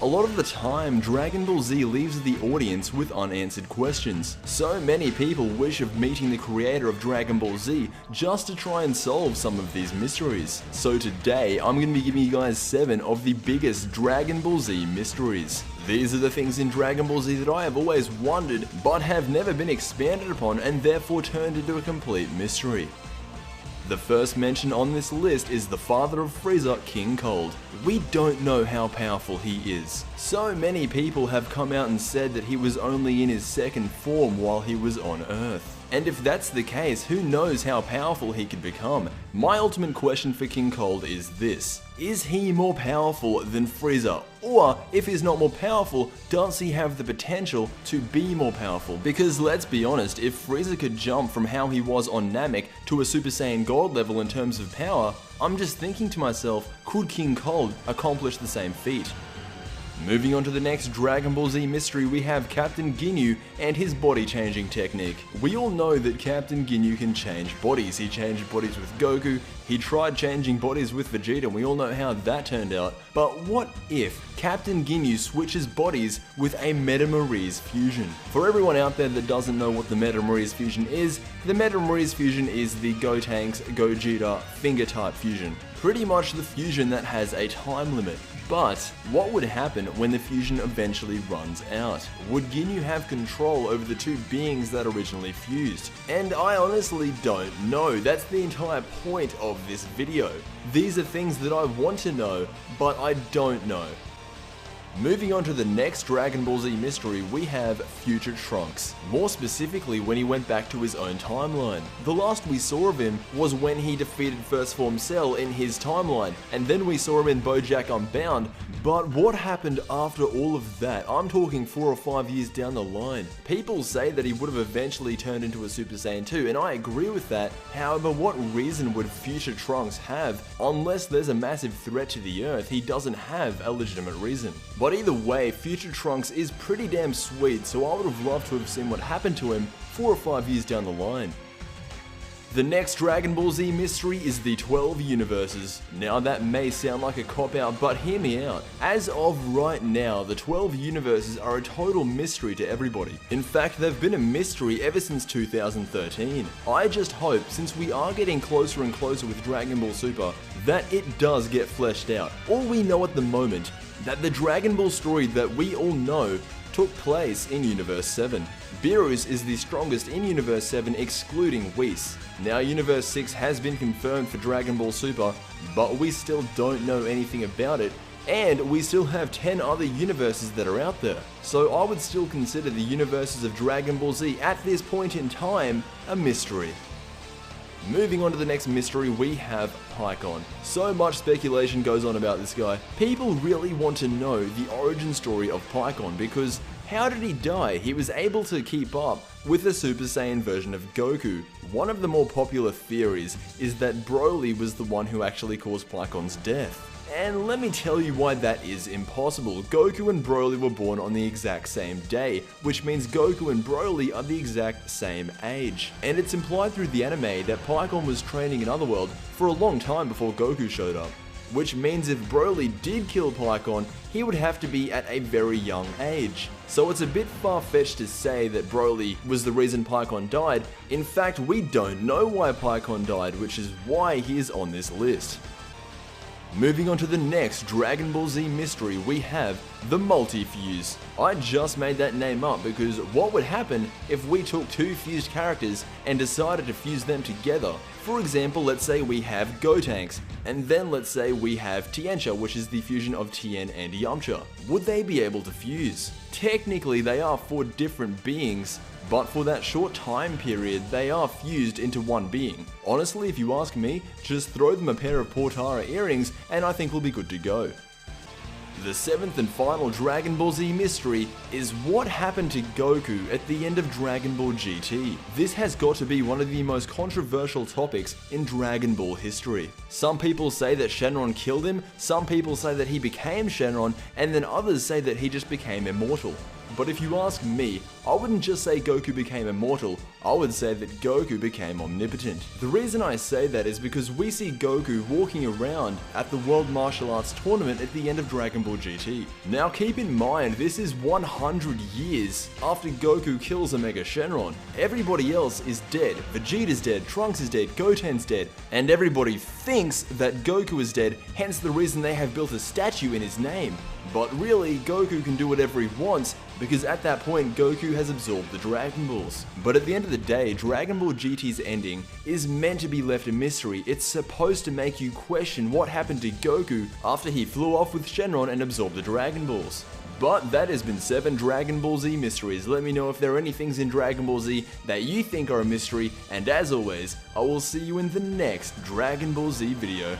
A lot of the time, Dragon Ball Z leaves the audience with unanswered questions. So many people wish of meeting the creator of Dragon Ball Z just to try and solve some of these mysteries. So today, I'm going to be giving you guys 7 of the biggest Dragon Ball Z mysteries. These are the things in Dragon Ball Z that I have always wondered, but have never been expanded upon and therefore turned into a complete mystery. The first mention on this list is the father of Frieza, King Cold. We don't know how powerful he is. So many people have come out and said that he was only in his second form while he was on Earth. And if that's the case, who knows how powerful he could become? My ultimate question for King Cold is this: is he more powerful than Frieza? Or, if he's not more powerful, does he have the potential to be more powerful? Because let's be honest, if Frieza could jump from how he was on Namek to a Super Saiyan God level in terms of power, I'm just thinking to myself, could King Cold accomplish the same feat? Moving on to the next Dragon Ball Z mystery, we have Captain Ginyu and his body changing technique. We all know that Captain Ginyu can change bodies. He changed bodies with Goku, he tried changing bodies with Vegeta, and we all know how that turned out. But what if Captain Ginyu switches bodies with a Metamories fusion? For everyone out there that doesn't know what the Metamories fusion is, the Metamories fusion is the Gotenks Gogeta finger type fusion. Pretty much the fusion that has a time limit. But what would happen when the fusion eventually runs out? Would Ginyu have control over the two beings that originally fused? And I honestly don't know. That's the entire point of this video. These are things that I want to know, but I don't know. Moving on to the next Dragon Ball Z mystery, we have Future Trunks. More specifically, when he went back to his own timeline. The last we saw of him was when he defeated First Form Cell in his timeline, and then we saw him in BoJack Unbound. But what happened after all of that? I'm talking 4 or 5 years down the line. People say that he would have eventually turned into a Super Saiyan 2, and I agree with that. However, what reason would Future Trunks have? Unless there's a massive threat to the Earth, he doesn't have a legitimate reason. But either way, Future Trunks is pretty damn sweet, so I would have loved to have seen what happened to him 4 or 5 years down the line. The next Dragon Ball Z mystery is the 12 universes. Now that may sound like a cop-out, but hear me out. As of right now, the 12 universes are a total mystery to everybody. In fact, they've been a mystery ever since 2013. I just hope, since we are getting closer and closer with Dragon Ball Super, that it does get fleshed out. All we know at the moment, that the Dragon Ball story that we all know took place in Universe 7. Beerus is the strongest in Universe 7 excluding Whis. Now Universe 6 has been confirmed for Dragon Ball Super, but we still don't know anything about it, and we still have 10 other universes that are out there. So I would still consider the universes of Dragon Ball Z at this point in time a mystery. Moving on to the next mystery, we have Pikkon. So much speculation goes on about this guy. People really want to know the origin story of Pikkon because how did he die? He was able to keep up with the Super Saiyan version of Goku. One of the more popular theories is that Broly was the one who actually caused Pikkon's death. And let me tell you why that is impossible. Goku and Broly were born on the exact same day, which means Goku and Broly are the exact same age. And it's implied through the anime that Pikkon was training in Otherworld for a long time before Goku showed up. Which means if Broly did kill Pikkon, he would have to be at a very young age. So it's a bit far-fetched to say that Broly was the reason Pikkon died. In fact, we don't know why Pikkon died, which is why he is on this list. Moving on to the next Dragon Ball Z mystery, we have the Multi-Fuse. I just made that name up because what would happen if we took 2 fused characters and decided to fuse them together? For example, let's say we have Gotenks, and then let's say we have Tiencha, which is the fusion of Tien and Yamcha. Would they be able to fuse? Technically, they are 4 different beings, but for that short time period, they are fused into one being. Honestly, if you ask me, just throw them a pair of Portara earrings and I think we'll be good to go. The 7th and final Dragon Ball Z mystery is what happened to Goku at the end of Dragon Ball GT. This has got to be one of the most controversial topics in Dragon Ball history. Some people say that Shenron killed him, some people say that he became Shenron, and then others say that he just became immortal. But if you ask me, I wouldn't just say Goku became immortal, I would say that Goku became omnipotent. The reason I say that is because we see Goku walking around at the World Martial Arts Tournament at the end of Dragon Ball GT. Now keep in mind, this is 100 years after Goku kills Omega Shenron. Everybody else is dead. Vegeta's dead, Trunks is dead, Goten's dead, and everybody thinks that Goku is dead, hence the reason they have built a statue in his name. But really, Goku can do whatever he wants, because at that point Goku has absorbed the Dragon Balls. But at the end of the day, Dragon Ball GT's ending is meant to be left a mystery. It's supposed to make you question what happened to Goku after he flew off with Shenron and absorbed the Dragon Balls. But that has been 7 Dragon Ball Z mysteries. Let me know if there are any things in Dragon Ball Z that you think are a mystery, and as always, I will see you in the next Dragon Ball Z video.